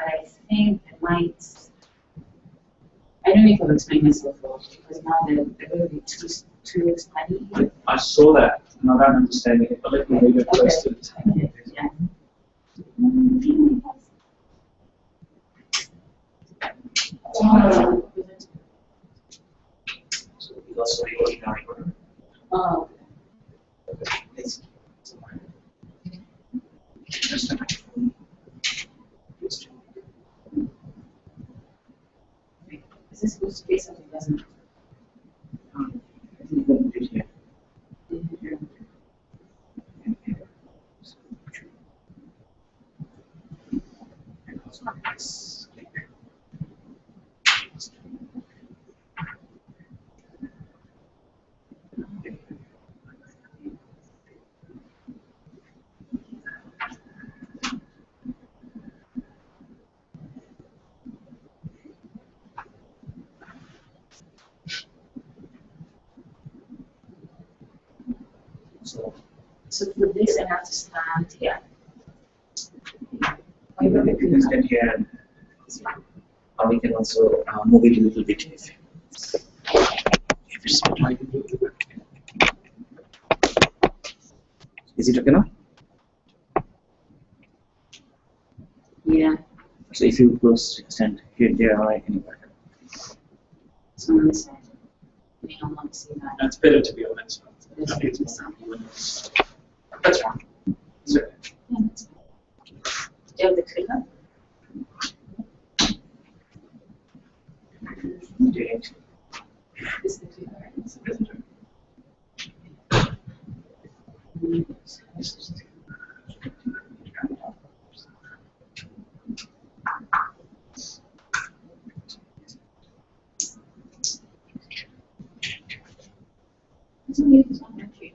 but I think it might. I don't know if I've explained myself well, because now they're going to be too study. I saw that, and I don't understand it, but let me read it first. Okay. Yeah. So we also the ordinary order. Oh. It's Is this supposed to be something that doesn't? So for this, I have to stand here. You can stand here, or we can also move it a little bit. If it's like, is it okay now? Yeah. So if you close stand here, there, or anywhere. So on this side. I mean, I want to see that. It's better to be on that side. There's I need to something. That's fine. So, Yeah, that's fine. Do you have the clicker? This is the clicker, right? it's a visitor. It's only this one, actually.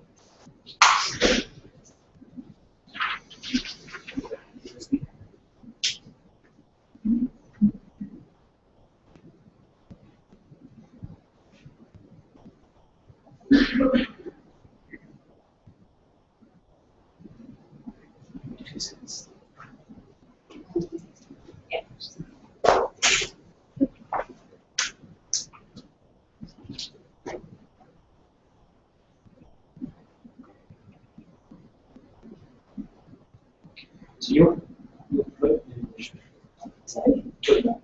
Yeah. So you're Sorry?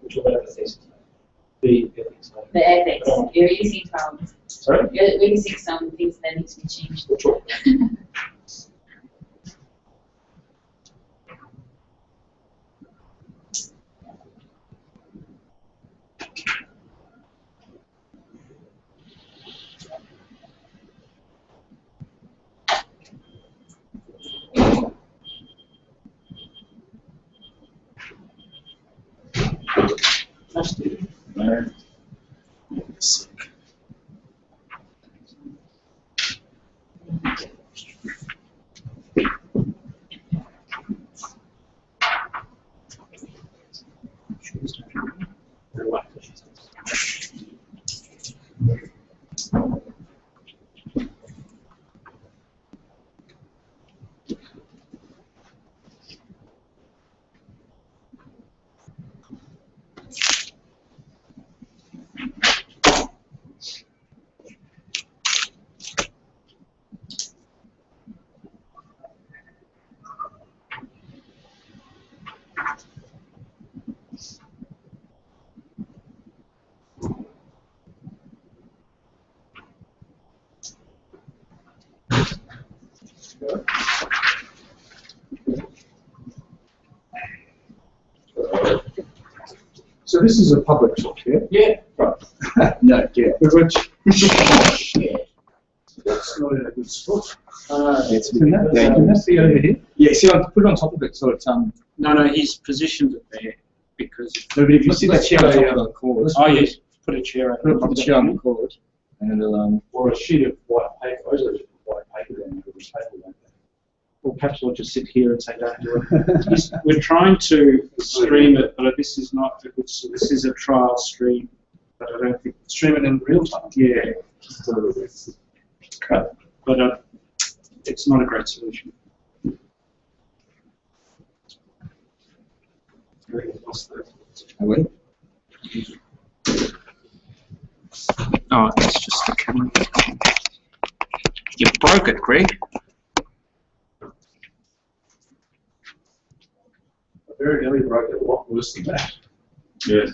which will better thesis. The ethics. The ethics. You're releasing from. Sorry? You're releasing some things that need to be changed. Which one? So this is a public talk here? Yeah. Right. No, yeah. Which, that's not in a good spot. Can that be over here? Yeah, see, I'll put it on top of it so it's No, he's positioned it there because. No, but if you see that chair on top of the cord, Oh yes, put a chair put over. the chair on the cord, and it'll Or a sheet of white paper. I usually just put white paper down with a table like that. Or perhaps we'll just sit here and say don't do it. We're trying to stream it, but this is not a good. This is a trial stream, but I don't think Stream it in real time. Yeah, but it's not a great solution. Oh, it's just the camera. You broke it, Greg. I very nearly broke it a lot worse than that. Yes.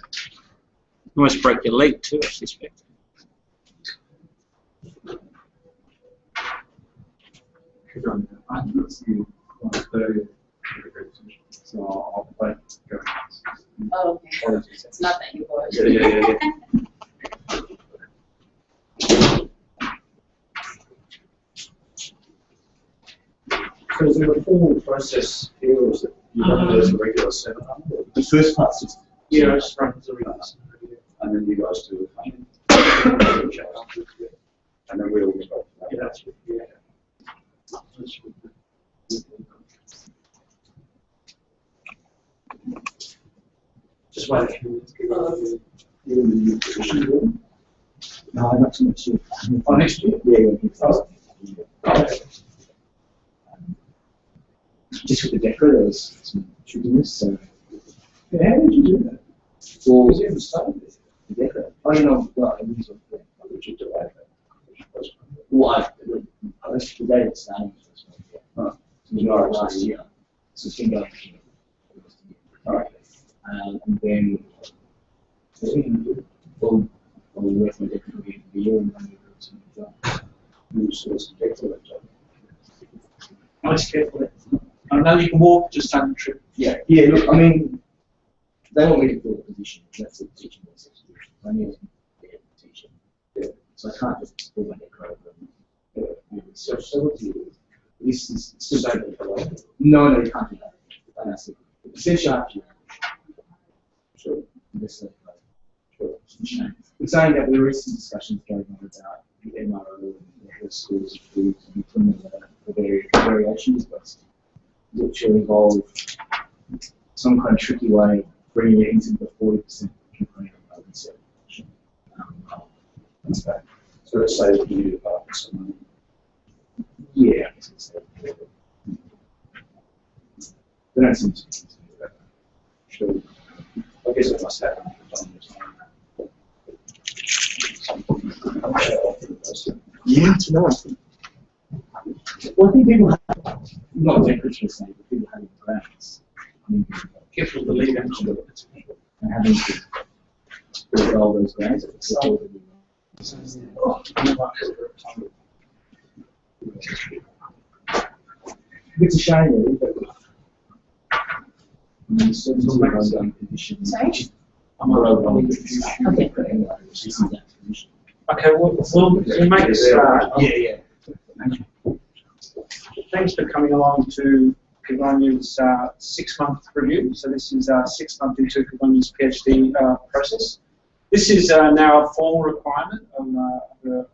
You almost broke your leg too, I suspect. So I'll play. Oh, okay. It's not that you bought. Yeah. So is there a formal process here, or is it you run it as a regular seminar? Or? The first part's just, Yeah, I just run as a regular. And then you guys do it. And then we'll go. Yeah, that's good. Yeah. Just waiting. no, not too much. Oh, next year? Yeah. Just with the decor, there was some trickiness, so. Yeah, how did you do that? For Was it ever started? the decor, oh, you know, well, I mean, sort of, How did you delay that? well, I was the day it's starting. Right. So it was not last year, so it's been going for Alright. and then, well, we worked with different people the year and then we were some job. You sort of subject to that job. Nice, careful. I know you can walk, just don't trip. Yeah, look, I mean, they want me to fill a position, that's the teaching position. I need to be able to teach it. Yeah. So I can't just pull my neck over. So what do you This is still don't delay? no, you can't do that. That's it. Essentially, I have to. Sure. This is it's saying that there is some discussions going on about the MRO and the head of schools to implement the variations, but which will involve some kind of tricky way of bringing it into the 40% component of open certification. That's that. So it saves the new department some money. Yeah, I guess it's they don't seem to do that. Sure. I guess it must happen. Yeah, to know. Well, I think people have, not decorative per se, but people having grants. I mean, Careful with the lead engine. and having to resolve those grants. It's all the It's a shame, really, but I mean, certain ongoing conditions. Sorry? I'm not ongoing conditions. Okay. But anyway, which is that condition. Okay, we'll make a start. Yeah. Thanks for coming along to Kigonia's 6-month review. So this is 6 months into Kigonia's PhD process. This is now a formal requirement of an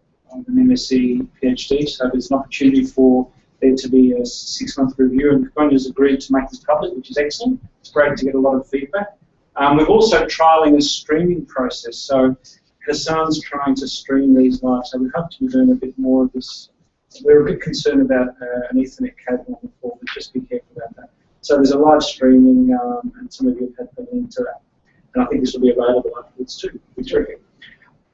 MSc PhD, so there's an opportunity for there to be a 6-month review, and Kigonia's agreed to make this public, which is excellent. It's great to get a lot of feedback. We're also trialling a streaming process, so Hassan's trying to stream these live, so we hope to be doing a bit more of this. We're a bit concerned about an Ethernet cable on the floor, but just be careful about that. So there's a live streaming, and some of you have had the link to that. And I think this will be available afterwards too. It's terrific.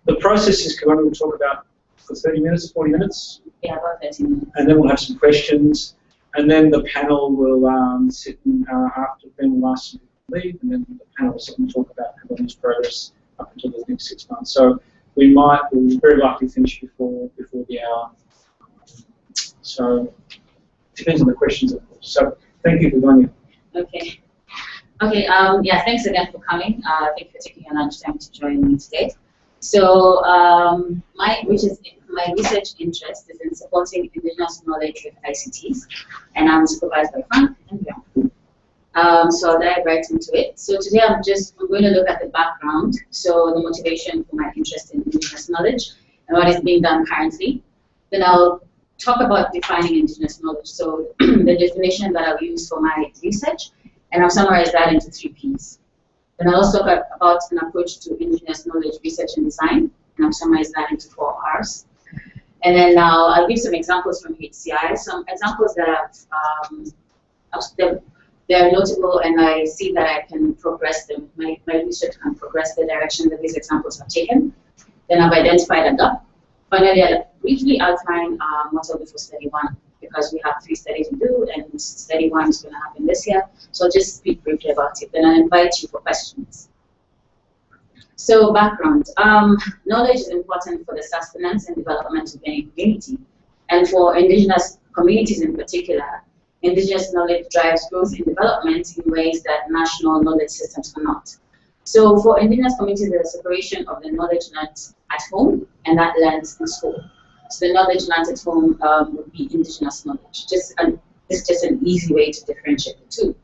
The process is Kigonia will talk about for 30 minutes, 40 minutes. Yeah, about 30 minutes. And then we'll have some questions. And then the panel will sit and after then we'll ask some people to leave, and then the panel will sit and talk about Kigonia's progress up until the next 6 months. So we'll very likely finish before the hour. So depends on the questions, of course. So thank you, Kigonia. Okay. Okay, yeah, thanks again for coming. Thank you for taking your lunch time to join me today. So my research interest is in supporting Indigenous knowledge with ICTs, and I'm supervised by Frank and Bjorn. So I'll dive right into it. So today I'm going to look at the background, so the motivation for my interest in Indigenous knowledge and what is being done currently. Then I'll talk about defining Indigenous knowledge, so the definition that I'll use for my research, and I'll summarize that into 3 Ps. Then I'll also talk about an approach to Indigenous knowledge research and design, and I'll summarize that into 4 Rs. And then I'll give some examples from HCI, some examples that they are notable, and I see that I can progress them. My research can progress the direction that these examples have taken. Then I've identified a gap. Finally, I'll briefly outline what's over for study 1, because we have 3 studies to do, and study 1 is going to happen this year. So I'll just speak briefly about it. Then I'll invite you for questions. So background. Knowledge is important for the sustenance and development of any community. And for indigenous communities in particular, indigenous knowledge drives growth and development in ways that national knowledge systems cannot. So for indigenous communities, there's a separation of the knowledge learned at home and that learned in school. So the knowledge learned at home would be indigenous knowledge. It's just an easy way to differentiate the two.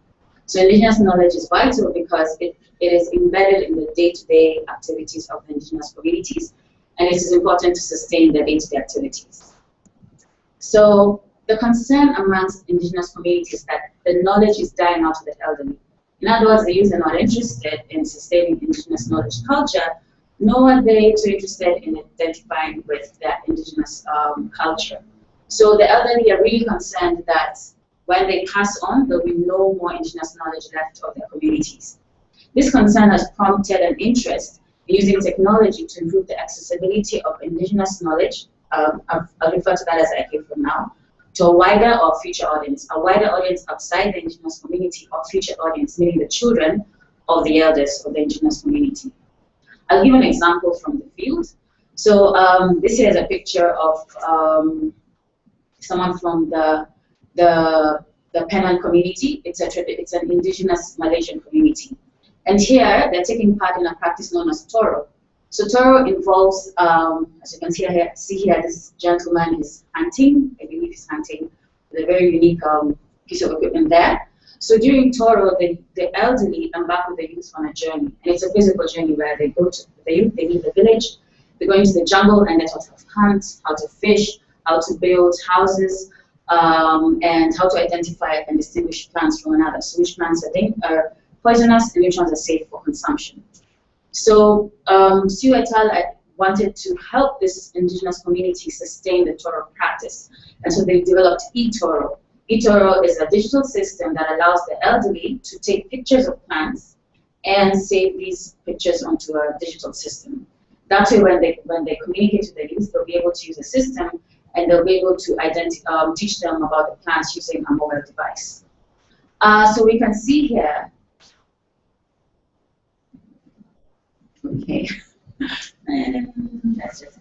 So indigenous knowledge is vital because it is embedded in the day-to-day activities of the indigenous communities, and it is important to sustain the day-to-day activities. So the concern amongst indigenous communities is that the knowledge is dying out of the elderly. In other words, the youth are not interested in sustaining indigenous knowledge culture, nor are they too interested in identifying with their indigenous culture. So the elderly are really concerned that when they pass on, there will be no more indigenous knowledge left of their communities. This concern has prompted an interest in using technology to improve the accessibility of indigenous knowledge. I'll refer to that as I give from now, to a wider or future audience, a wider audience outside the indigenous community or future audience, meaning the children of the elders of the indigenous community. I'll give an example from the field. So this here is a picture of someone from the Penang community. It's an indigenous Malaysian community. And here, they're taking part in a practice known as Toro. So Toro involves, as you can see here, this gentleman is hunting. I believe he's hunting with a very unique piece of equipment there. So during Toro, the elderly embark with the youth on a journey. And it's a physical journey where they go to the youth, they leave the village, they go into the jungle, and they're taught how to hunt, how to fish, how to build houses, and how to identify and distinguish plants from another. So which plants are poisonous and which ones are safe for consumption. So Siu et al. Wanted to help this indigenous community sustain the Toro practice. And so they developed eToro. eToro is a digital system that allows the elderly to take pictures of plants and save these pictures onto a digital system. That way, when they communicate to the youth, they'll be able to use the system and they'll be able to teach them about the plants using a mobile device. So we can see here. Okay. That's just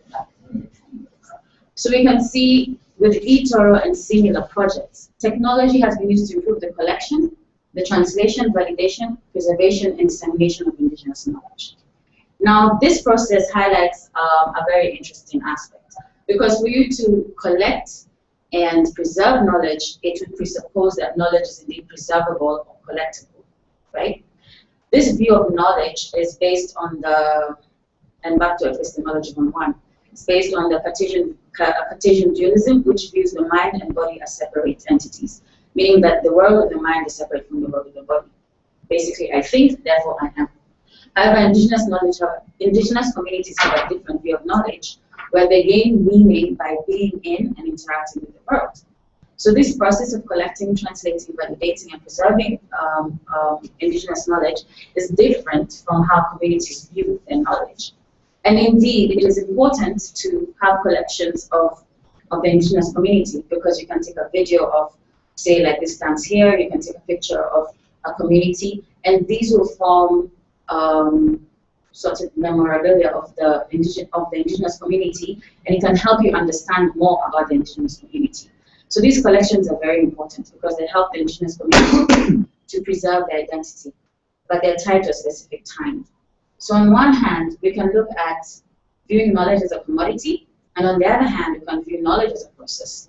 so we can see with eToro and similar projects, technology has been used to improve the collection, the translation, validation, preservation, and dissemination of indigenous knowledge. Now, this process highlights a very interesting aspect, because for you to collect and preserve knowledge, it would presuppose that knowledge is indeed preservable or collectible, right? This view of knowledge is based on the, and back to epistemology 101, it's based on the Cartesian dualism, which views the mind and body as separate entities, meaning that the world of the mind is separate from the world of the body. Basically, I think, therefore I am. However, indigenous communities have a different view of knowledge, where they gain meaning by being in and interacting with the world. So this process of collecting, translating, validating, and preserving indigenous knowledge is different from how communities view their knowledge. And indeed, it is important to have collections of the indigenous community, because you can take a video of, say, like this dance here, you can take a picture of a community, and these will form sort of memorabilia of the indigenous community, and it can help you understand more about the indigenous community. So these collections are very important because they help the indigenous community to preserve their identity, but they're tied to a specific time. So on one hand, we can look at viewing knowledge as a commodity, and on the other hand, we can view knowledge as a process.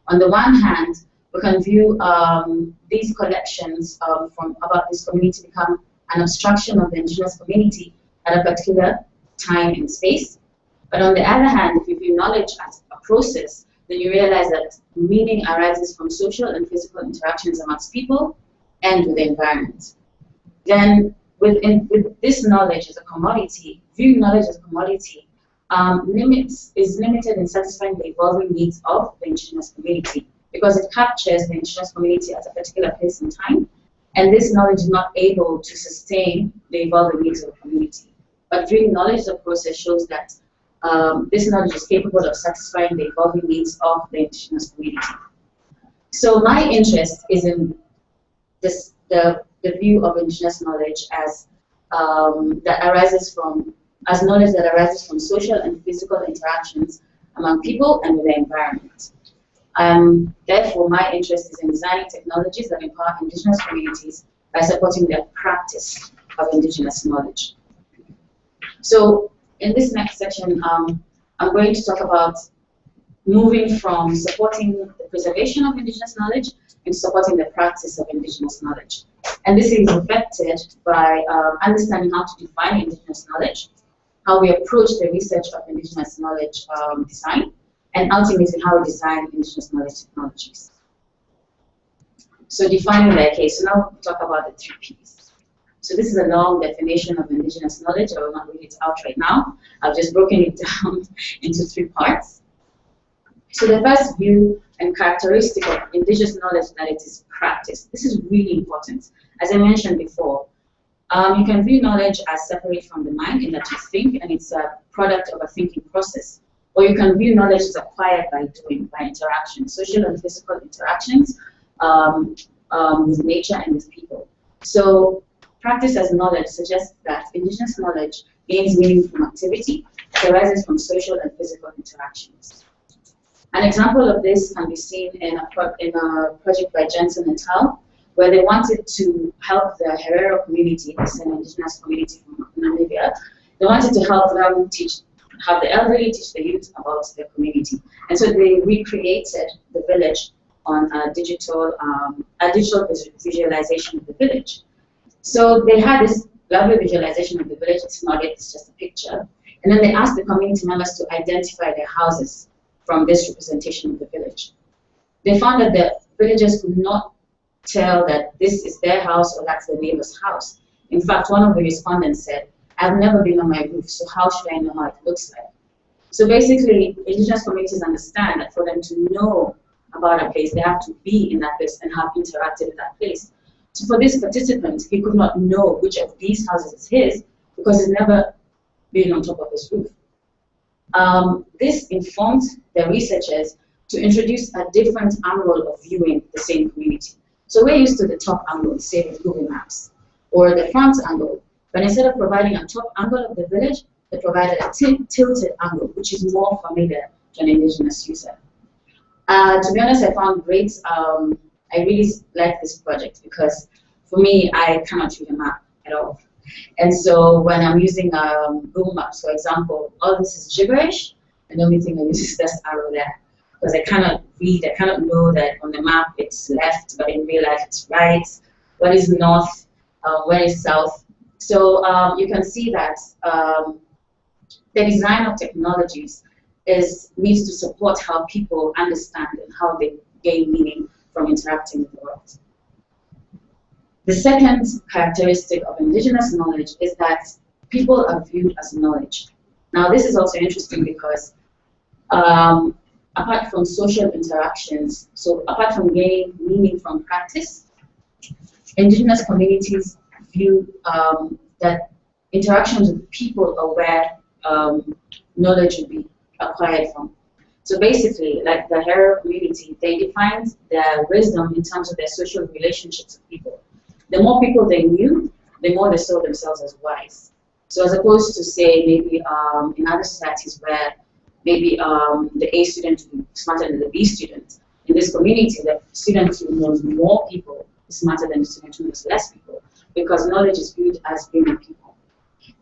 On the one hand, we can view these collections about this community become an abstraction of the indigenous community at a particular time and space. But on the other hand, if you view knowledge as a process, then you realize that meaning arises from social and physical interactions amongst people and with the environment. Then, with this knowledge as a commodity, viewing knowledge as a commodity is limited in satisfying the evolving needs of the indigenous community, because it captures the indigenous community at a particular place and time, And this knowledge is not able to sustain the evolving needs of the community. But viewing knowledge as a process shows that this knowledge is capable of satisfying the evolving needs of the indigenous community. So my interest is in this, the view of indigenous knowledge as knowledge that arises from social and physical interactions among people and with the environment. Therefore, my interest is in designing technologies that empower indigenous communities by supporting the practice of indigenous knowledge. So in this next section, I'm going to talk about moving from supporting the preservation of indigenous knowledge and supporting the practice of indigenous knowledge. And this is affected by understanding how to define indigenous knowledge, how we approach the research of indigenous knowledge design, and ultimately how we design indigenous knowledge technologies. So defining the case, so now we talk about the 3 Ps. So this is a long definition of indigenous knowledge. I will not read it out right now. I've just broken it down into 3 parts. So the first view and characteristic of indigenous knowledge that it is practiced. This is really important. As I mentioned before, you can view knowledge as separate from the mind in that you think and it's a product of a thinking process. Or you can view knowledge as acquired by doing, by interaction, social and physical interactions with nature and with people. So practice as knowledge suggests that indigenous knowledge gains meaning from activity that arises from social and physical interactions. An example of this can be seen in a project by Jensen et al., where they wanted to help the Herero community, this is an indigenous community from Namibia. They wanted to help them have the elderly teach the youth about their community. And so they recreated the village on a digital visualization of the village. So they had this lovely visualization of the village. It's not it, it's just a picture. And then they asked the community members to identify their houses from this representation of the village. They found that the villagers could not tell that this is their house or that's the neighbor's house. In fact, one of the respondents said, "I've never been on my roof, so how should I know how it looks like?" So basically, indigenous communities understand that for them to know about a place, they have to be in that place and have interacted with that place. So for this participant, he could not know which of these houses is his because he's never been on top of his roof. This informed the researchers to introduce a different angle of viewing the same community. So we're used to the top angle, say with Google Maps, or the front angle. But instead of providing a top angle of the village, they provided a tilted angle, which is more familiar to an indigenous user. To be honest, I found great, I really like this project because for me, I cannot read a map at all. And so when I'm using Google Maps, for example, all this is gibberish, and the only thing I use is this arrow there. Because I cannot read, I cannot know that on the map it's left, but in real life it's right. What is north, where is south? So you can see that the design of technologies needs to support how people understand and how they gain meaning from interacting with the world. The second characteristic of indigenous knowledge is that people are viewed as knowledge. Now this is also interesting because apart from social interactions, so apart from gaining meaning from practice, indigenous communities view that interactions with people are where knowledge will be acquired from. So basically, like the Herero community, they defined their wisdom in terms of their social relationships with people. The more people they knew, the more they saw themselves as wise. So as opposed to say maybe in other societies where maybe the A student will be smarter than the B student, in this community, the student who knows more people is smarter than the student who knows less people, because knowledge is viewed as being a people.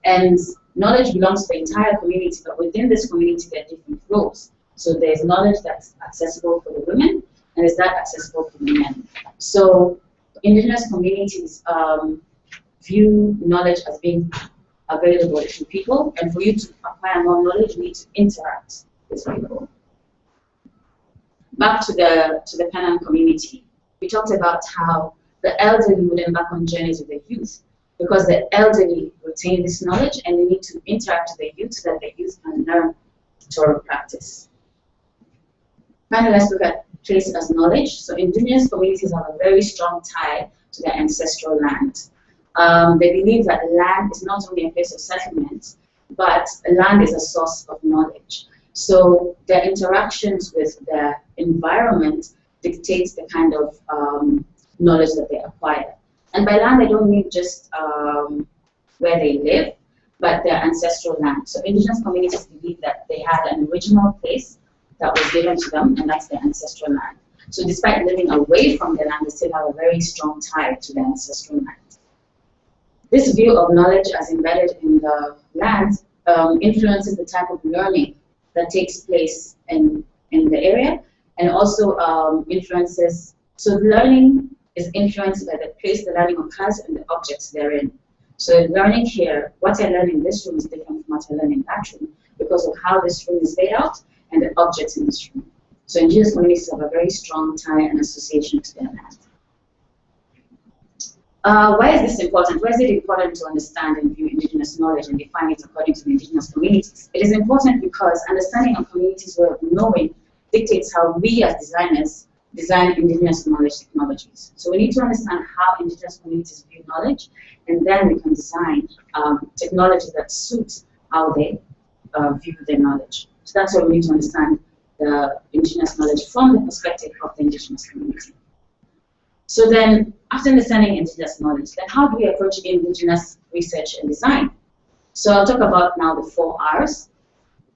And knowledge belongs to the entire community, but within this community there are different roles. So there's knowledge that's accessible for the women, and there's that accessible for the men. So indigenous communities view knowledge as being available to people, and for you to acquire more knowledge, you need to interact with people. Back to the Penan community, we talked about how the elderly would embark on journeys with the youth, because the elderly retain this knowledge and they need to interact with the youth so that the youth can learn Torah practice. Finally, let's look at place as knowledge. So indigenous communities have a very strong tie to their ancestral land. They believe that land is not only a place of settlement, but land is a source of knowledge. So their interactions with their environment dictates the kind of knowledge that they acquire. And by land, I don't mean just where they live, but their ancestral land. So indigenous communities believe that they had an original place that was given to them, and that's their ancestral land. So despite living away from their land, they still have a very strong tie to their ancestral land. This view of knowledge as embedded in the land influences the type of learning that takes place in the area, and also influences, so learning is influenced by the place the learning occurs and the objects therein. So learning here, what I learn in this room is different from what I learn in that room because of how this room is laid out and the objects in this room. So indigenous communities have a very strong tie and association to their land. Why is this important? Why is it important to understand and view indigenous knowledge and define it according to the indigenous communities? It is important because understanding a community's way of knowing dictates how we as designers design indigenous knowledge technologies. So we need to understand how indigenous communities view knowledge, and then we can design technology that suits how they view their knowledge. So that's why we need to understand the indigenous knowledge from the perspective of the indigenous community. So then, after understanding indigenous knowledge, then how do we approach indigenous research and design? So I'll talk about now the 4 R's.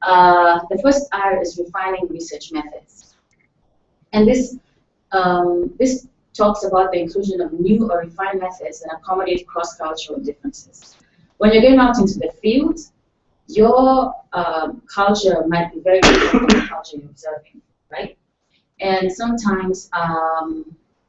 The first R is refining research methods. And this talks about the inclusion of new or refined methods that accommodate cross-cultural differences. When you're going out into the field, your culture might be very different from the culture you're observing, right? And sometimes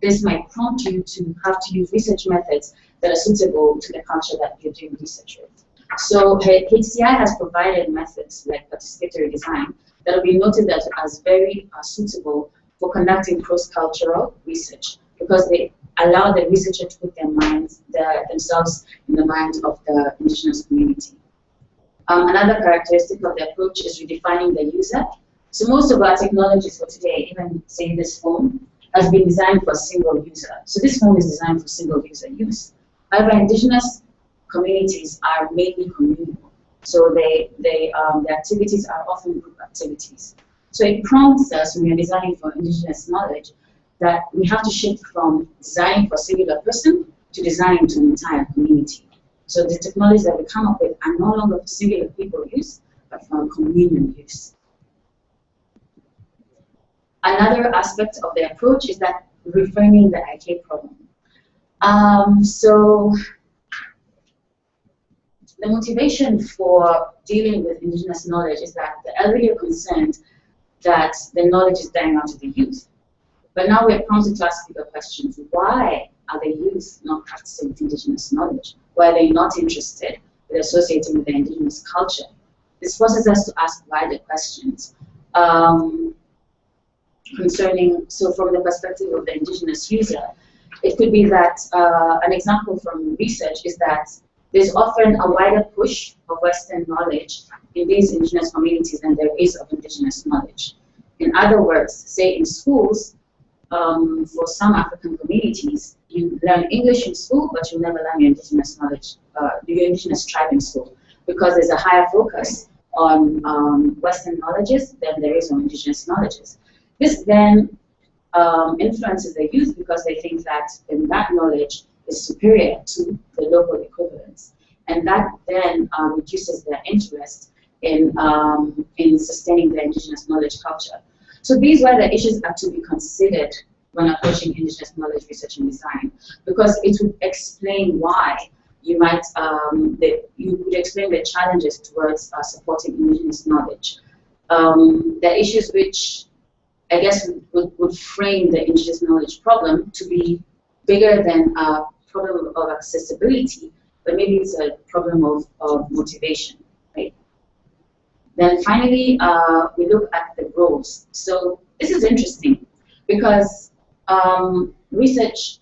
this might prompt you to have to use research methods that are suitable to the culture that you're doing research with. So HCI has provided methods like participatory design that will be noted as very suitable for conducting cross-cultural research because they allow the researcher to put themselves in the mind of the indigenous community. Another characteristic of the approach is redefining the user. So most of our technologies for today, even say this phone, has been designed for a single user. So this phone is designed for single user use. However, indigenous communities are mainly communal. So the activities are often group activities. So it prompts us when we're designing for indigenous knowledge that we have to shift from designing for a singular person to designing to an entire community. So the technologies that we come up with are no longer for singular people use, but for communal use. Another aspect of the approach is that reframing the IK problem. So the motivation for dealing with indigenous knowledge is that the elderly are concerned that the knowledge is dying out of the youth. But now we're prompted to ask bigger questions. Why are the youth not practicing indigenous knowledge? Why are they not interested with associating with the indigenous culture? This forces us to ask wider questions. So from the perspective of the indigenous user, it could be that an example from research is that there's often a wider push of Western knowledge in these indigenous communities than there is of indigenous knowledge. In other words, say in schools, for some African communities, you learn English in school, but you never learn your indigenous knowledge, your indigenous tribe in school, because there's a higher focus on Western knowledges than there is on indigenous knowledges. This then influences the youth because they think that that knowledge is superior to the local equivalents, and that then reduces their interest in sustaining the indigenous knowledge culture. So these were the issues that are to be considered when approaching indigenous knowledge research and design, because it would explain why you might you would explain the challenges towards supporting indigenous knowledge. The issues which I guess would frame the indigenous knowledge problem to be bigger than a problem of accessibility, but maybe it's a problem of motivation, right? Then finally, we look at the roles. So this is interesting because research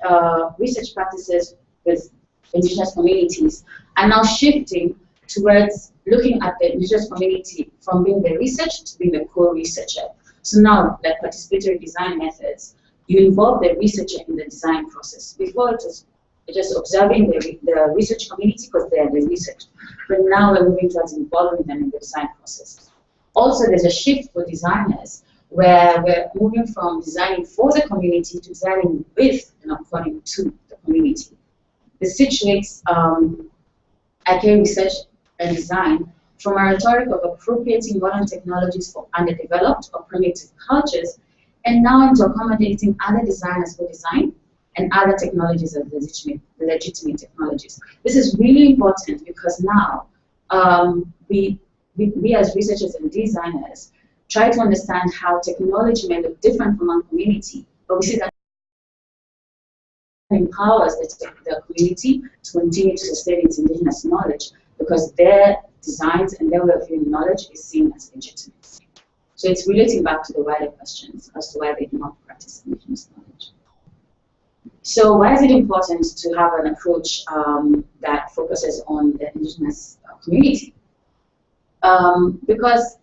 practices with indigenous communities are now shifting towards looking at the indigenous community from being the researcher to being the co-researcher. So now, like participatory design methods, you involve the researcher in the design process. Before it was just observing the research community because they're the research. But now we're moving towards involving them in the design process. Also, there's a shift for designers where we're moving from designing for the community to designing with and according to the community. This situates IKEA research and design from a rhetoric of appropriating modern technologies for underdeveloped or primitive cultures, and now into accommodating other designers for design and other technologies as legitimate technologies. This is really important because now we as researchers and designers try to understand how technology may look different from one community, but we see that it empowers the community to continue to sustain its indigenous knowledge because their designs and their way of viewing knowledge is seen as legitimate. So it's relating back to the wider questions as to why they do not practice indigenous knowledge. So why is it important to have an approach that focuses on the indigenous community? Because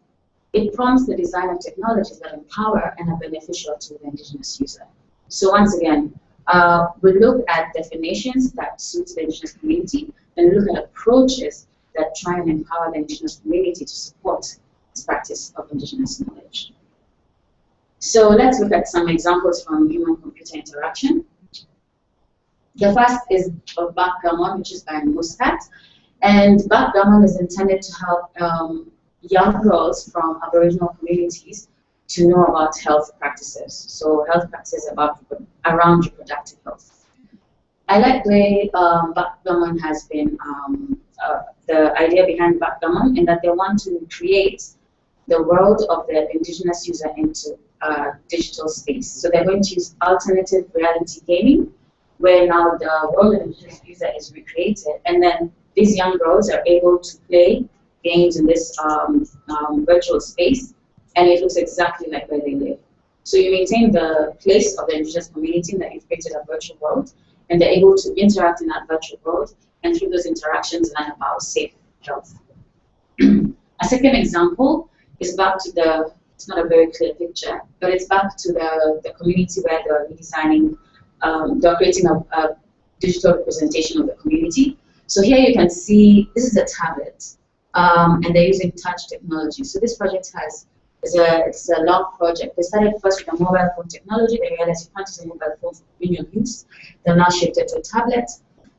it prompts the design of technologies that empower and are beneficial to the indigenous user. So once again, we look at definitions that suit the indigenous community, and look at approaches that try and empower the indigenous community to support this practice of indigenous knowledge. So let's look at some examples from human-computer interaction. The first is of Backgammon, which is by Muscat. And Backgammon is intended to help young girls from Aboriginal communities to know about health practices. So health practices around reproductive health. I like the way Backgammon has been, the idea behind Backgammon, in that they want to create the world of the indigenous user into digital space. So they're going to use alternative reality gaming, where now the world of the indigenous user is recreated, and then these young girls are able to play games in this virtual space, and it looks exactly like where they live. So you maintain the place of the indigenous community that you've created a virtual world, and they're able to interact in that virtual world, and through those interactions learn about safe health. A second example is back to the, it's not a very clear picture, but it's back to the community where they're redesigning, they're creating a digital representation of the community. So here you can see, this is a tablet, and they're using touch technology. So this project it's a long project. They started first with a mobile phone technology. They realized you can't use a mobile phone for convenient use. They've now shifted to a tablet.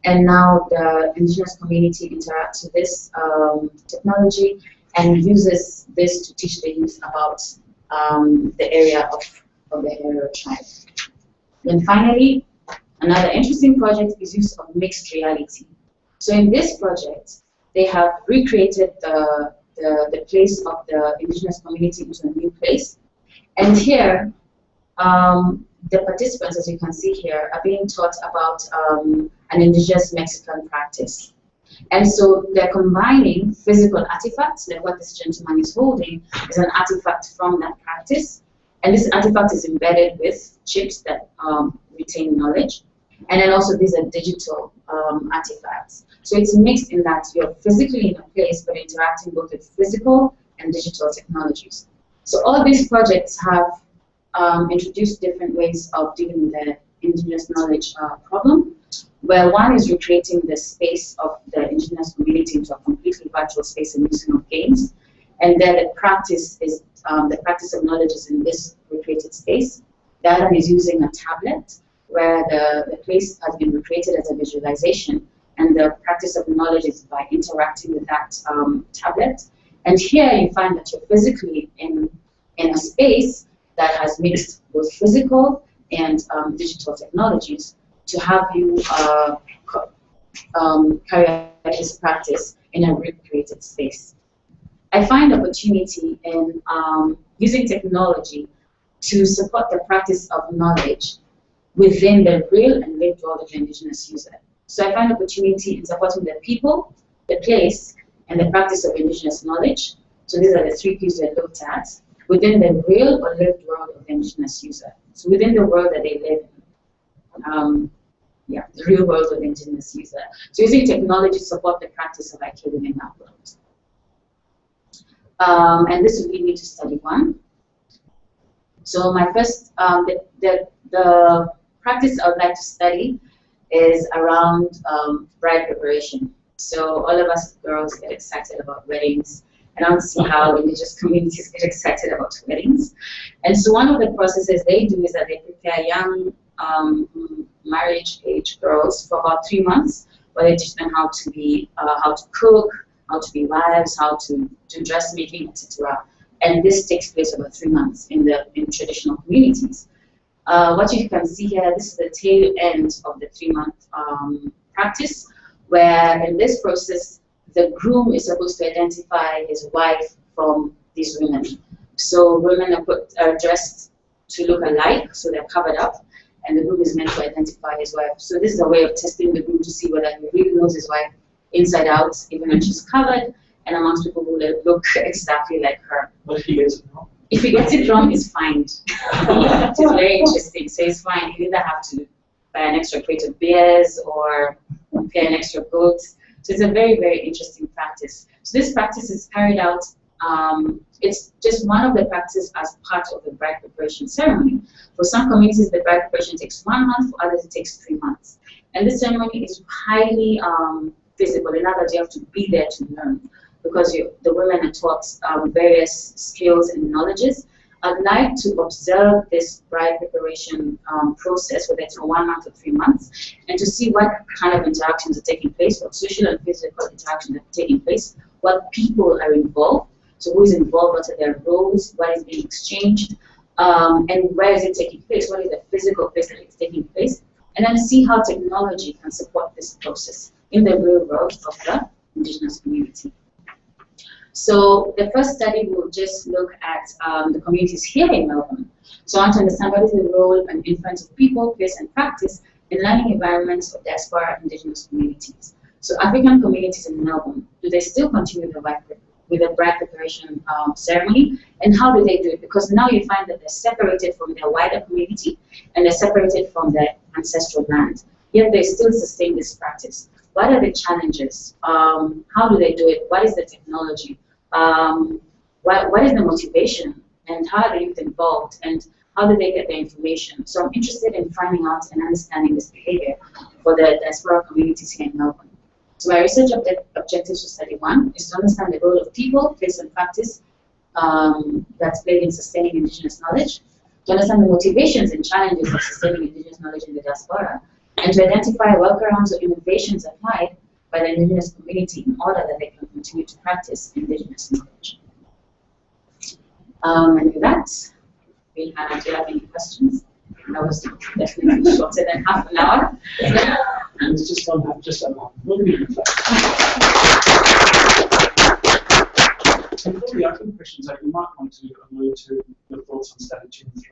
And now the indigenous community interacts with this technology and uses this to teach the youth about the area of the Herero tribe. Then finally, another interesting project is use of mixed reality. So in this project, they have recreated the place of the indigenous community into a new place. And here, the participants, as you can see here, are being taught about an indigenous Mexican practice. And so they're combining physical artifacts, like what this gentleman is holding is an artifact from that practice. And this artifact is embedded with chips that retain knowledge. And then also these are digital artifacts. So it's mixed in that you're physically in a place, but interacting both with physical and digital technologies. So all these projects have introduced different ways of dealing with the indigenous knowledge problem, where one is recreating the space of the indigenous community into a completely virtual space and using of games. And then the practice is, the practice of knowledge is in this recreated space. The other is using a tablet, where the place has been recreated as a visualization, and the practice of knowledge is by interacting with that tablet. And here you find that you're physically in a space that has mixed both physical and digital technologies to have you carry out this practice in a recreated space. I find opportunity in using technology to support the practice of knowledge within the real and lived world of the indigenous user. So I find opportunity in supporting the people, the place, and the practice of indigenous knowledge. So these are the three P's we looked at within the real or lived world of the indigenous user. So within the world that they live in, the real world of the indigenous user. So using technology to support the practice of IKEA within that world. And this would lead me to study one. So my first, the practice I would like to study is around bride preparation. So all of us girls get excited about weddings. I don't see how indigenous communities get excited about weddings. And so one of the processes they do is that they prepare young marriage age girls for about 3 months, where they teach them how to cook, how to be wives, how to do dressmaking, etc. And this takes place over 3 months in traditional communities. What you can see here, this is the tail end of the 3-month practice, where in this process, the groom is supposed to identify his wife from these women. So women are dressed to look alike, so they're covered up, and the groom is meant to identify his wife. So this is a way of testing the groom to see whether he really knows his wife inside out, even when she's covered, and amongst people who look exactly like her. But if he gets it wrong? If he gets it wrong, he's fined. It's very interesting. So he's fined. You either have to buy an extra crate of beers or pay an extra goat. So it's a very, very interesting practice. So this practice is carried out, it's just one of the practices as part of the bride preparation ceremony. For some communities, the bride preparation takes 1 month, for others it takes 3 months. And this ceremony is highly physical. In other words, you have to be there to learn, because the women are taught various skills and knowledges. I'd like to observe this bride preparation process, whether it's for 1 month or 3 months, and to see what kind of interactions are taking place, what social and physical interactions are taking place, what people are involved, so who is involved, what are their roles, what is being exchanged, and where is it taking place, what is the physical place that it's taking place, and then see how technology can support this process in the real world of the indigenous community. So the first study will just look at the communities here in Melbourne. So I want to understand what is the role and influence of people, place, and practice in learning environments of diaspora indigenous communities. So African communities in Melbourne, do they still continue with the bride preparation ceremony? And how do they do it? Because now you find that they're separated from their wider community and they're separated from their ancestral land. Yet they still sustain this practice. What are the challenges? How do they do it? What is the technology? What is the motivation? And how are the youth involved? And how do they get the information? So I'm interested in finding out and understanding this behavior for the diaspora communities here in Melbourne. So my research objectives for study 1 is to understand the role of people, place, and practice that's played in sustaining indigenous knowledge, to understand the motivations and challenges of sustaining indigenous knowledge in the diaspora, and to identify workarounds or innovations applied by the indigenous community in order that they can continue to practice indigenous knowledge. And with that, do you have any questions? That was definitely shorter than half an hour. And it's just one, what do you reflect? And before we open questions, you might want to allude to your thoughts on study 2 and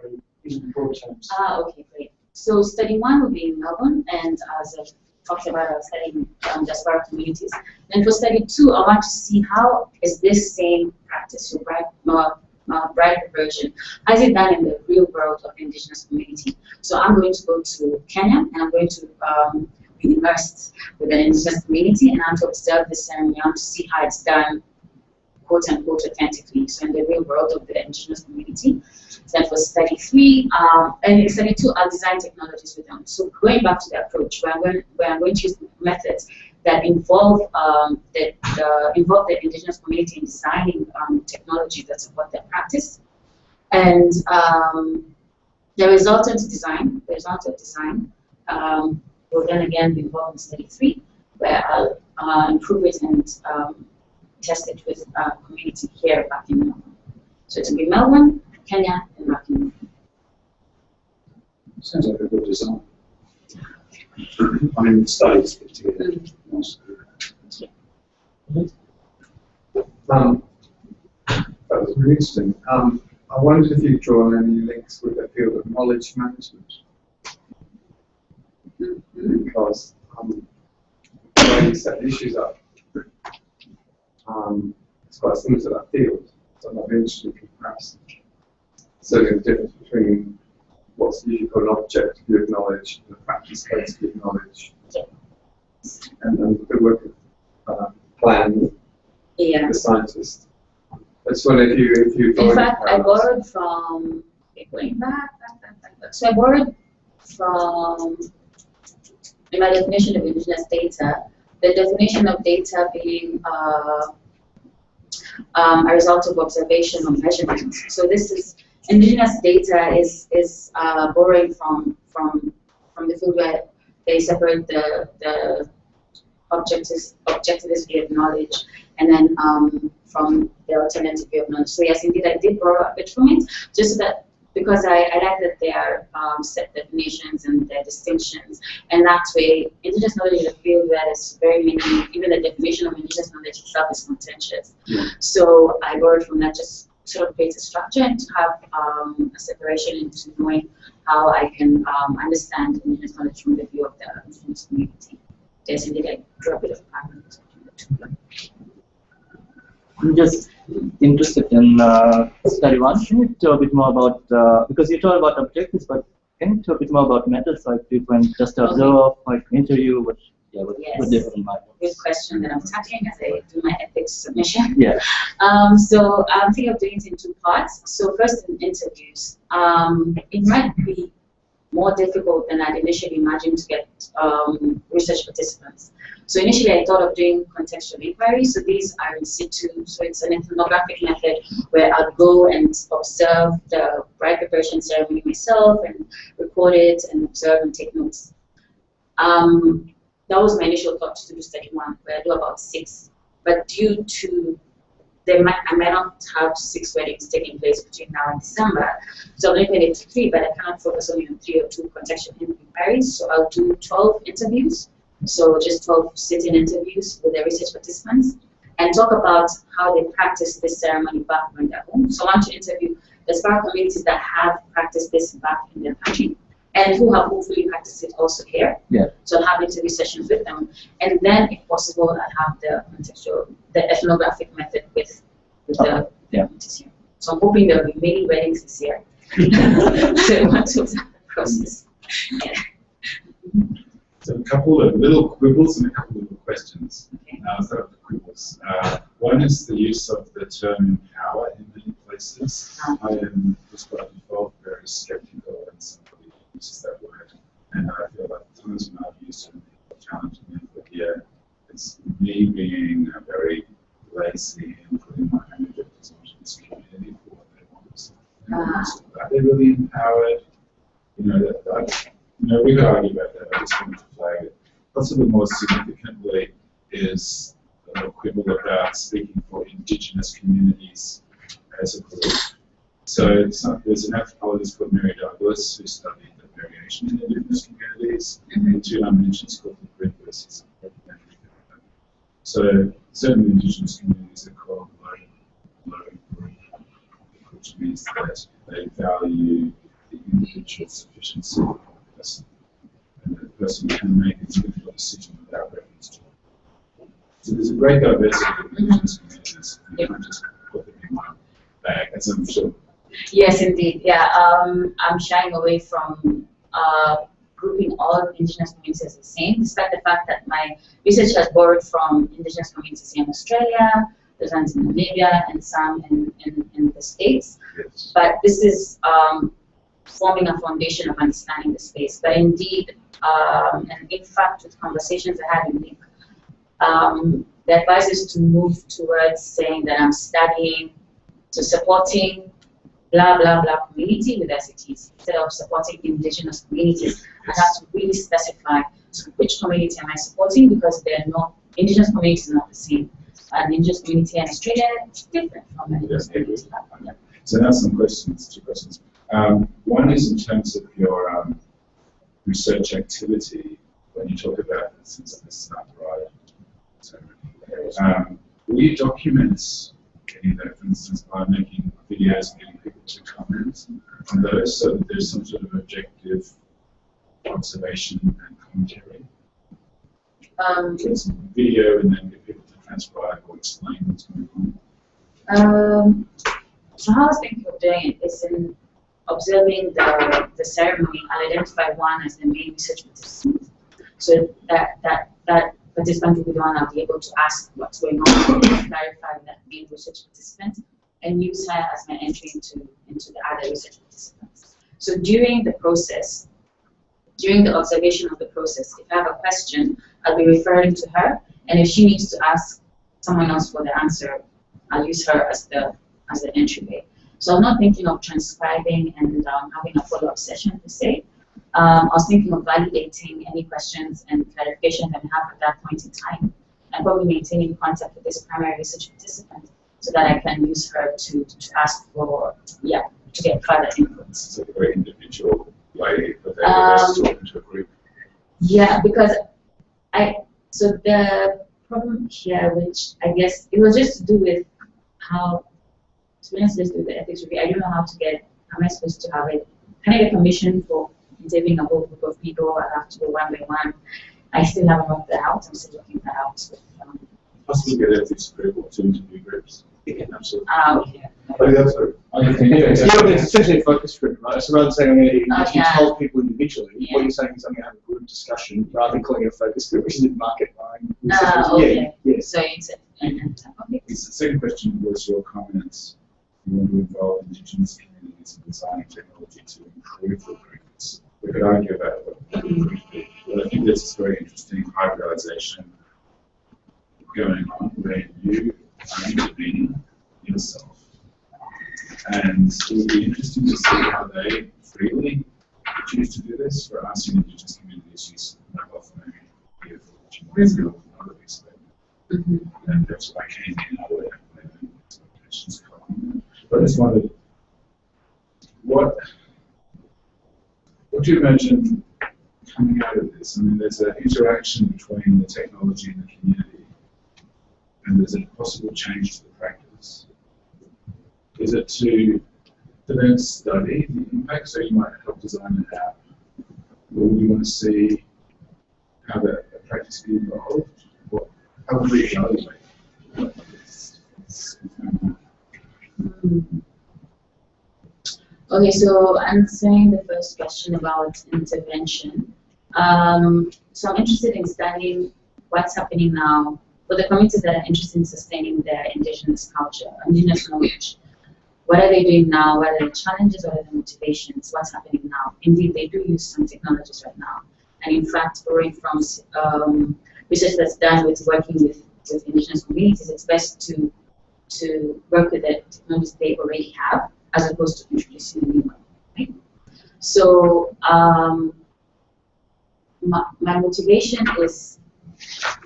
3 in broad terms. Okay, great. So study 1 will be in Melbourne, and as I've talked about, I'm studying diaspora communities. And for study 2, I want to see how is this same practice, so bride preparation, how is it done in the real world of indigenous community? So I'm going to go to Kenya, and I'm going to be immersed with an indigenous community, and I'm to observe the ceremony. I want to see how it's done, quote unquote, authentically, so in the real world of the indigenous community. Then for study 3, and in study 2, I'll design technologies with them. So going back to the approach, where I'm going to use methods that involve the indigenous community in designing technology that support their practice. And the resultant design will then again be involved in study 3, where I'll improve it and test it with community here back in Melbourne. So it will be Melbourne, Kenya, and back in Melbourne. Sounds like a good design. I mean, studies put together. That was really interesting. I wondered if you'd drawn any links with the field of knowledge management. Because the way you set issues up, it's quite similar to that field. So I'm very interested in comparison. So there's a difference between what's usually called an objective view of knowledge and a practice-based view of knowledge. And then the good work of plan, the scientist. I just wonder if you in fact, I borrowed from, going back. So I borrowed from in my definition of indigenous data, the definition of data being a result of observation or measurement. So this is indigenous data is borrowing from the field where they separate the objectivity of knowledge, and then from the alternative view of knowledge. So yes, indeed, I did borrow a bit from it, just so that, because I like that there are set definitions and their distinctions, and that way, indigenous knowledge is a field where there's very many, even the definition of indigenous knowledge itself is contentious. Yeah. So I borrowed from that, just sort of create a structure and to have a separation into knowing how I can understand indigenous knowledge from the view of the indigenous community. Yes, indeed, I drew a bit of parallels between the two. I'm just interested in study one. Can you talk a bit more about, because you talk about objectives, but can you talk a bit more about methods, like people can just observe, like interview, what they have in mind? Good question that I'm tackling as I do my ethics submission. Yeah. So I'm thinking of doing it in two parts. So first, in interviews, it might be more difficult than I'd initially imagined to get research participants. So initially I thought of doing contextual inquiry, so these are in situ, so it's an ethnographic method where I'll go and observe the bride preparation ceremony myself and record it and observe and take notes. That was my initial thought to do study one, where I do about 6, but due to I might not have 6 weddings taking place between now and December, so I'm limiting it to 3, but I cannot focus only on 3 or 2 contextual inquiries, so I'll do 12 interviews, so just 12 sit-in interviews with the research participants, and talk about how they practice this ceremony back when they're home. So I want to interview the Sparrow communities that have practiced this back in their country, and who have hopefully practiced it also here. Yeah. So I'll have interview sessions with them, and then, if possible, I'll have the ethnographic method with the communities here. So I'm hoping there will be many weddings this year. So I want to observe the process. Yeah. So a couple of little quibbles and a couple of little questions. Okay. I'll start with the quibbles. One is the use of the term empower in many places. I am just by default very skeptical when somebody uses that word, and I feel like the times when I've used it, challenging me for here, it's me being very lazy and putting my own objectives onto this community for what they want. So, are they really empowered? We could argue about that. I just wanted to flag it. Possibly more significantly is the quibble about speaking for indigenous communities as a group. So there's an anthropologist called Mary Douglas who studied the variation in indigenous communities in 2 dimensions called the grid versus. So certain indigenous communities are called low group, which means that they value the individual sufficiency of the person, and the person can make an individual decision without reference to it. So there's a great diversity of indigenous communities, and you can't just put them in one bag, as I'm sure. Yes, indeed. Yeah, I'm shying away from grouping all indigenous communities as the same, despite the fact that my research has borrowed from indigenous communities in Australia, there's ones in Namibia, and some in the States. Yes. But this is forming a foundation of understanding the space. But indeed, and in fact, with conversations I had in LINC, the advice is to move towards saying that I'm studying, to supporting blah, blah, blah community with SATs, instead of supporting indigenous communities. I have to really specify which community am I supporting, because they're not, indigenous communities are not the same. An indigenous community in Australia is different from an indigenous community. Yeah. So now some questions, 2 questions. One is in terms of your research activity, when you talk about, for instance, the Snap Ride. So, will you document any of that, for instance, by making videos and getting people to comment on those, so that there's some sort of objective observation and commentary? Some video and then get people to transcribe or explain what's going on. So how I was thinking of doing it is in observing the ceremony, I'll identify one as the main research participant. So that participant will be the one I'll be able to ask what's going on, clarify with that main research participant, and use her as my entry into the other research participants. So during the process, during the observation of the process, if I have a question, I'll be referring to her, and if she needs to ask someone else for the answer, I'll use her as the entryway. So I'm not thinking of transcribing and having a follow-up session per se. I was thinking of validating any questions and clarifications that I have at that point in time, and probably maintaining contact with this primary research participant so that I can use her to ask for, to get further inputs. It's a very individual way that they're talking to a group. Yeah, because so the problem here, which I guess it was just to do with how, to be honest, let's do the ethics review. I don't know how to get, am I supposed to have it? Can I get permission for interviewing a whole group of people? I have to go one by one. I still haven't worked that out. I'm still working that out. Possibly get ethics approval to interview groups. Yeah, absolutely. Okay. I think that's good. It's essentially a focus group, right? So rather than saying, if you yeah. told people individually, Yeah. what you're saying is I'm going to have a group discussion rather than calling it a focus group, which is in market buying. Okay. Yeah. So it's okay. The second question was your comments. You want to involve Indigenous communities in designing technology to improve recruitments. We could argue about what that would be, but I think this is very interesting hybridization going on where you are intervening yourself. And it would be interesting to see how they freely choose to do this. For us in Indigenous communities, use mobile phone here for which other expect. And that's why I came in, I would have my own expectations. But I just wondered, what do you imagine coming out of this? I mean, there's an interaction between the technology and the community, and there's a possible change to the practice. Is it to then study the impact, so you might help design an app, or would you want to see how that practice be evolved? Or how would we evaluate this? Okay, so answering the first question about intervention. So I'm interested in studying what's happening now for the communities that are interested in sustaining their Indigenous culture, Indigenous knowledge. What are they doing now? What are the challenges? What are the motivations? What's happening now? Indeed, they do use some technologies right now. And in fact, borrowing from research that's done with working with Indigenous communities, it's best to work with the technologies they already have as opposed to introducing a new one. Right? So my motivation is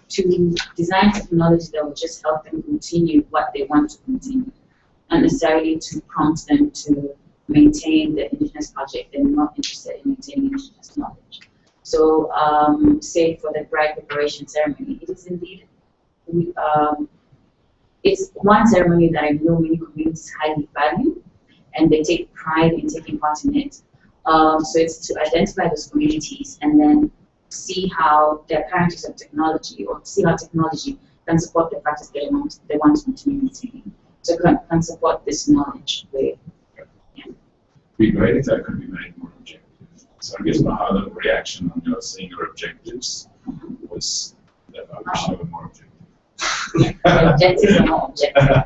to design technology that will just help them continue what they want to continue, not necessarily to prompt them to maintain the Indigenous project. They're not interested in maintaining Indigenous knowledge. So, say for the bride preparation ceremony, it is indeed, it's one ceremony that I know many communities highly value, and they take pride in taking part in it. So it's to identify those communities and then see how their current use of technology, or see how technology can support the practice they want to continue maintaining. So can support this knowledge way. It'd be great if that could be made more objective. So I guess my other reaction on your seeing your objectives was that I wish they were more objective. Objectives are more objective.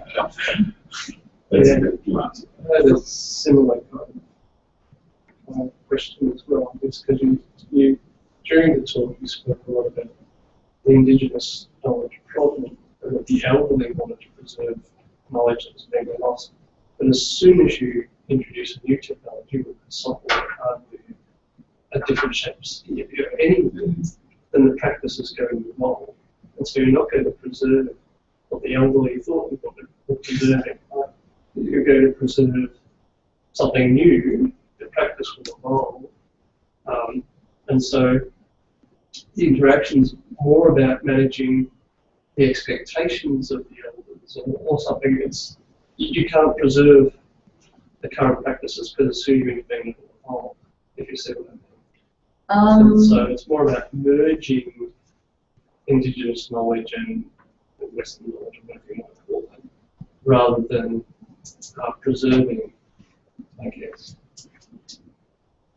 That's a good blunt. I had a similar kind of question as well, because you during the talk you spoke a lot about the Indigenous knowledge problem, and that the elderly wanted to preserve knowledge that was being lost. But as soon as you introduce a new technology with software, hardware, at different shapes, anything, then the practice is going to evolve. And so you're not going to preserve what the elderly thought we were preserving. You're going to preserve something new, the practice will evolve. And so the interaction's more about managing the expectations of the elders, or something that's, you can't preserve the current practices because as soon as you intervene, it will evolve, if you see what I mean. So it's more about merging Indigenous knowledge and Western knowledge, whatever you want to call it, rather than preserving, I guess.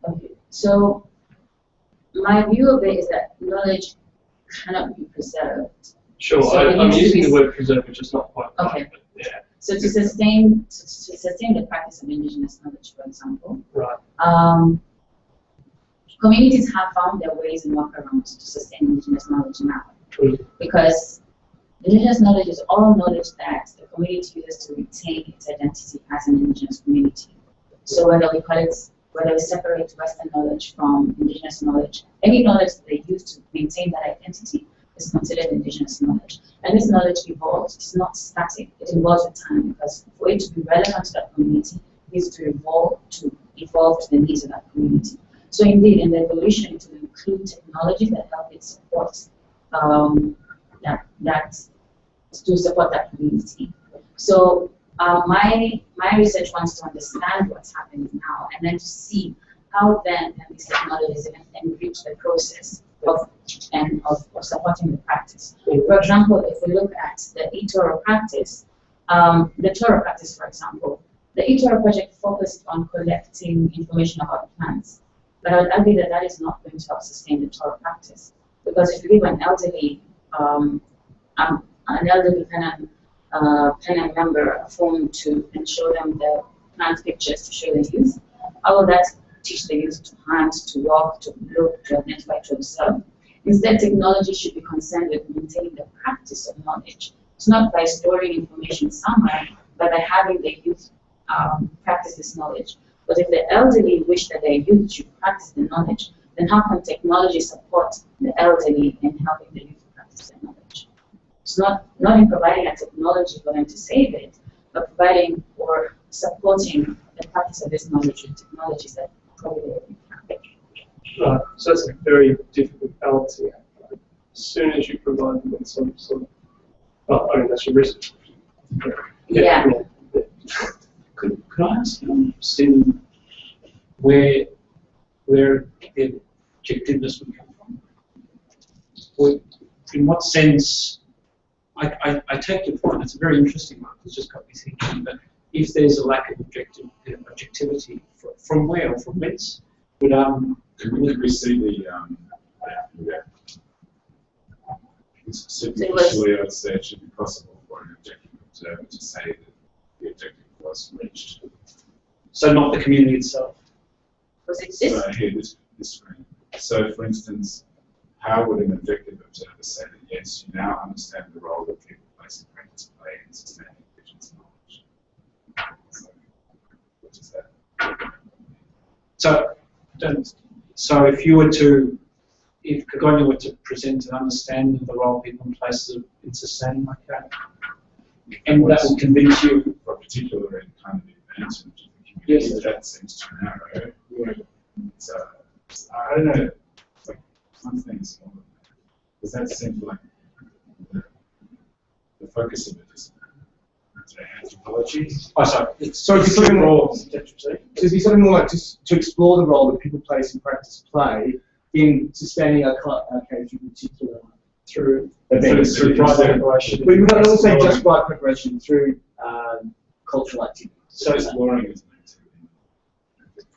Okay, so my view of it is that knowledge cannot be preserved. Sure, So I'm using the word preserve, which is not quite Okay. right, but yeah. So to sustain the practice of Indigenous knowledge, for example, Right. communities have found their ways and workarounds to sustain indigenous knowledge now. Because indigenous knowledge is all knowledge that the community uses to retain its identity as an indigenous community. So whether we separate Western knowledge from indigenous knowledge, any knowledge that they use to maintain that identity is considered indigenous knowledge. And this knowledge evolves, it's not static, it evolves with time, because for it to be relevant to that community, it needs to evolve to the needs of that community. So indeed, in the evolution, it will include technology that help it support to support that community. So my research wants to understand what's happening now, and then to see how then can these technologies enrich the process of supporting the practice. For example, if we look at the eToro practice, the Toro practice, for example, the eToro project focused on collecting information about plants. But I would argue that that is not going to help sustain the Toro practice, because if you give an elderly PENA member a phone and show them the plant pictures to show the youth, how will that teach the youth to hunt, to walk, to look, to identify, to observe? Instead, technology should be concerned with maintaining the practice of knowledge. It's not by storing information somewhere, but by having the youth practice this knowledge. But if the elderly wish that their youth should practice the knowledge, then how can technology support the elderly in helping the youth practice their knowledge? It's not in providing a technology for them to save it, but providing or supporting the practice of this knowledge with technologies that probably already can. So it's a very difficult balancing act. Right? As soon as you provide them with some sort of, I mean, that's your research. Yeah. Could I ask Stephen where the objectiveness would come from? Or in what sense? I take your point. It's a very interesting one. It's just got me thinking. But if there's a lack of objectivity, from where or from whence would Could we see the superficially, I would say it should be possible for an objective observer to say that the objective was reached. So not the community itself. Was it So here, this screen. So for instance, how would an objective observer say that yes, you now understand the role that people, place, and practice play in sustaining indigenous knowledge? So, what is that? So if Kagonya were to present an understanding of the role people and places in sustaining like that, and that will convince you. For a particular kind of advancement of the community, Yes. that seems too narrow. So, I don't know, like some things, does that seem like the focus of it is anthropology? Oh, sorry. So it's something more. So it'd be something more like to explore the role that people, place, and practice play in sustaining our case in particular through events, Through private preparation. We would not also say just by preparation through cultural activity. So exploring is an activity.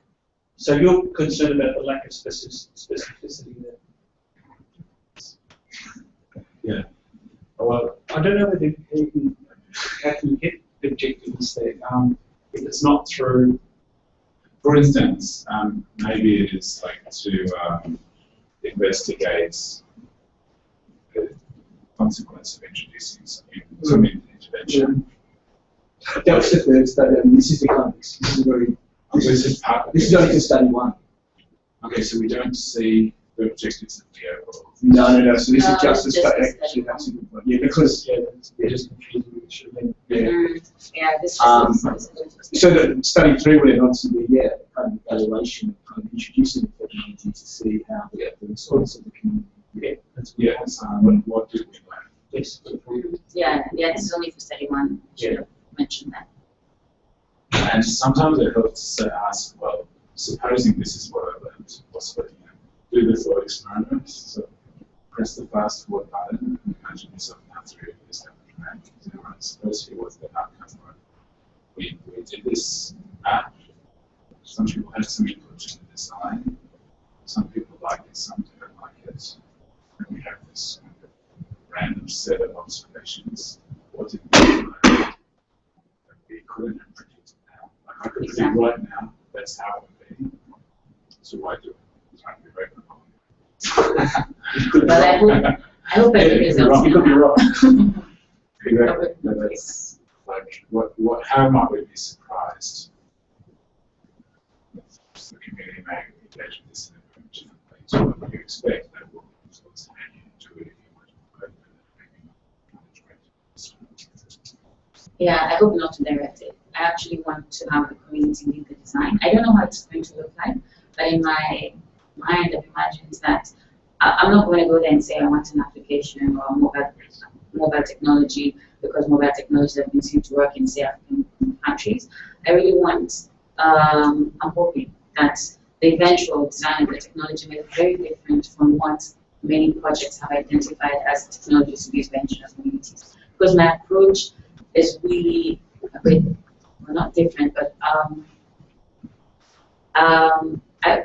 So you're concerned about the lack of specificity there? Yeah. Well, I don't know whether how can you get objectiveness there if it's not through. for instance, maybe it is like to investigate the consequence of introducing some intervention. That's the third study. I mean, this is the context. This is very. This is part of This is only for study one. Okay, so we don't see the objectives of the overall. No. So this No, is just the just study. the study. Actually, that's a good point. Yeah, because They're just confusing. It should have been. Yeah, this is so the study three would obviously be kind of evaluation, kind of introducing the technology to see how the response of the community. Yeah, that's Yes. What did we learn? Yes. yeah, this is only for study one. Should have mentioned that. And sometimes it helps to ask, well, supposing this is what I learned, what's what, do the thought experiment. So press the fast forward button and imagine yourself now through this kind of right? Suppose here was the outcome. Right? We did this app. Some people had some input in the design. Some people like it, some don't like it. And we have this kind of random set of observations. What did we learn that we couldn't have predicted now? Like I could predict right now, that's how it would be. So why do it? trying to be very good. But I hope better results. You could be wrong. That's like, how might we be surprised if the community may engage with this in a very different way to what you expect? That will influence how you do it if you want to open it. Yeah, I hope not to direct it. I actually want to have the community lead the design. I don't know how it's going to look like, but in my mind, I've imagined that I'm not going to go there and say I want an application or mobile technology, because mobile technology has been seen to work in, say, African countries. I really want, I'm hoping that the eventual design of the technology may be very different from what many projects have identified as technologies to be used by indigenous communities. Because my approach is really a bit, well, not different, but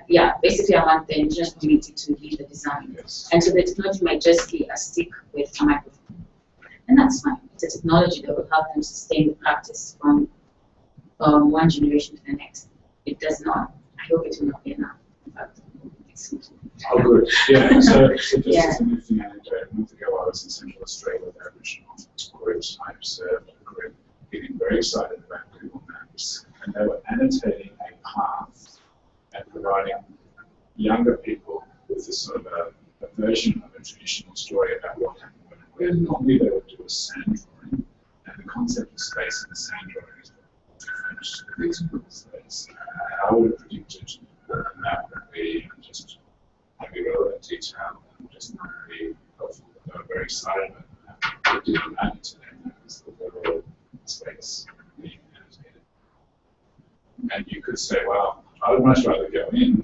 yeah, basically I want the indigenous community to lead the design. Yes. And so the technology might just be a stick with a microphone. And that's fine. It's a technology that will help them sustain the practice from one generation to the next. It does not. I hope it will not be enough. In fact, Oh, good. Yeah, so just Yeah. as an interesting anecdote, a month ago I was in Central Australia with Aboriginal groups. I observed a group getting very excited about Google Maps, and they were annotating a path and providing younger people with a sort of a version of a traditional story about what happened when and where. Normally they would do a sand drawing, and the concept of space in the sand drawing is different to the physical space. And I would have predicted that the map would be just maybe relevant detail and just not be helpful. But they were very excited about the map. It didn't matter to them because the overall space being annotated. And you could say, well, I would much rather go in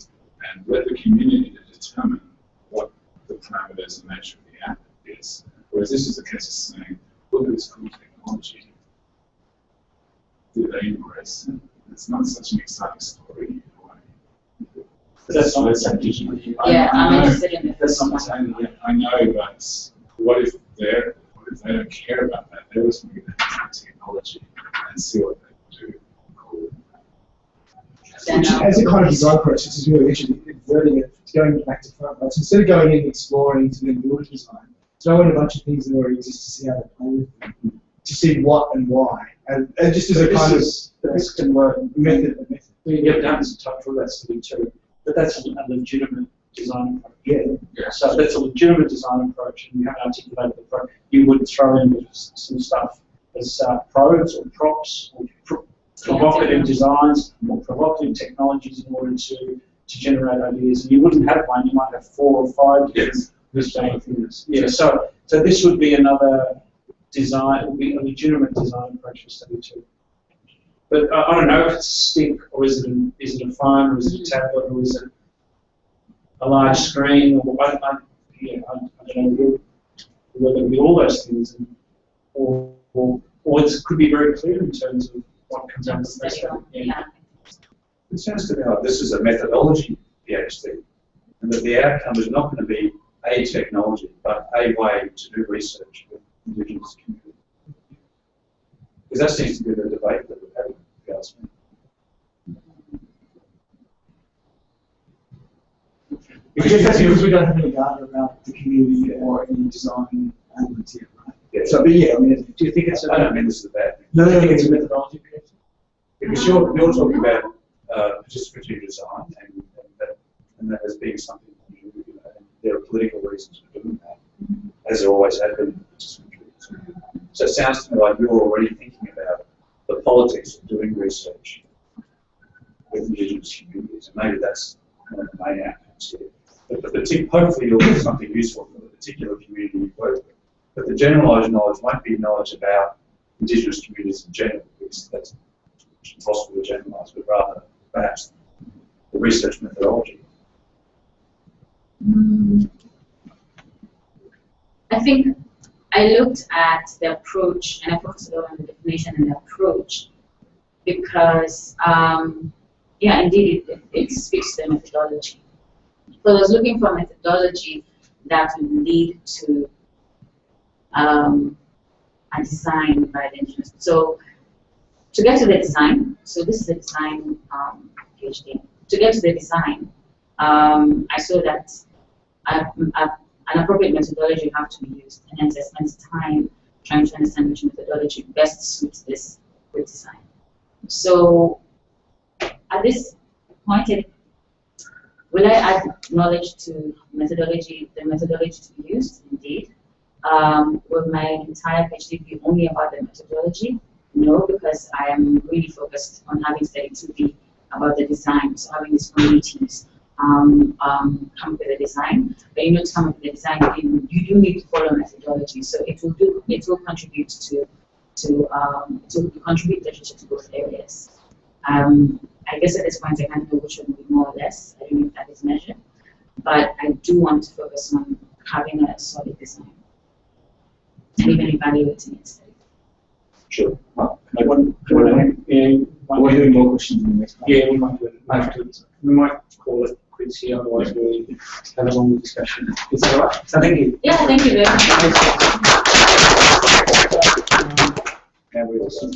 and let the community determine what the parameters and nature of the app is. Whereas this is a case of saying, look at this cool technology. Do they embrace it? It's not such an exciting story in a way. That's not the same digital. Yeah, I'm interested in it. That's not the same. I know, but what if they don't care about that? They just want to get that technology and see what they do. Cool. Which, as a kind of design process, is really actually inverting it, going back to front. So instead of going in and exploring to then build a design, throw in a bunch of things that already exist to see how they play with them, to see what and why, and just as a kind of this can work. method. We get down to touch all that study too, but that's a legitimate design approach. Yeah. So that's a legitimate design approach, and you haven't articulated the approach. You would throw in some stuff as probes or props or provocative designs or provocative technologies in order to generate ideas. And you wouldn't have one; you might have 4 or 5 different things. Yeah. So this would be another design. It would be a legitimate design approach for study too. But I don't know if it's a stick, or is it a phone, or is it a tablet, or is it a large screen, or I don't know whether it be all those things, or it could be very clear in terms of what comes out of the best. Yeah. It sounds to me like this is a methodology PhD, and that the outcome is not going to be a technology, but a way to do research with Indigenous communities. Because that seems to be the debate that we're having, if you ask me. Because that's because we don't have any data about the community or any design elements here, right? Yeah. So, but yeah, I mean, Do you think it's I don't mean this is a bad thing. no, Do you think it's a methodology? Because you're talking about participatory design, and that as being something, and there are political reasons for doing that, as there always have been in participatory design. So it sounds to me like you're already thinking about the politics of doing research with Indigenous communities, and maybe that's one of the main outcomes here. But hopefully you'll get something useful for the particular community you work with. But the generalised knowledge won't be knowledge about Indigenous communities in general, because that's impossible to generalise, but rather perhaps the research methodology. I think I looked at the approach, and I focused a lot on the definition and the approach, because, yeah, indeed, it speaks to the methodology. So I was looking for a methodology that would lead to a design by the Indigenous. So to get to the design, so this is the design PhD. To get to the design, I saw that an appropriate methodology have to be used, and hence I spent time trying to understand which methodology best suits this good design. So at this point, will I add knowledge to methodology, the methodology to be used? Indeed. Will my entire PhD be only about the methodology? No, because I am really focused on having study to be about the design, so having these communities come up with a design. But you know, to come up with a design, you do need to follow methodology. So it will contribute to contribute literature to both areas. I guess at this point I can't know which one will be more or less. I don't know if that is measured, but I do want to focus on having a solid design and even evaluating it. Sure. Yeah, We're doing more questions in the next one. yeah, we might do it afterwards. We might call it quits here, otherwise we have a longer discussion. Is that all right? So thank you. Yeah, thank you very much. And we also.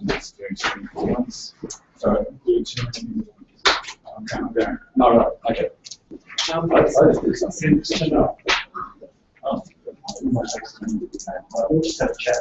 It's doing something for once. So, do too many. I'm going. All right. Okay. We'll just have a chat.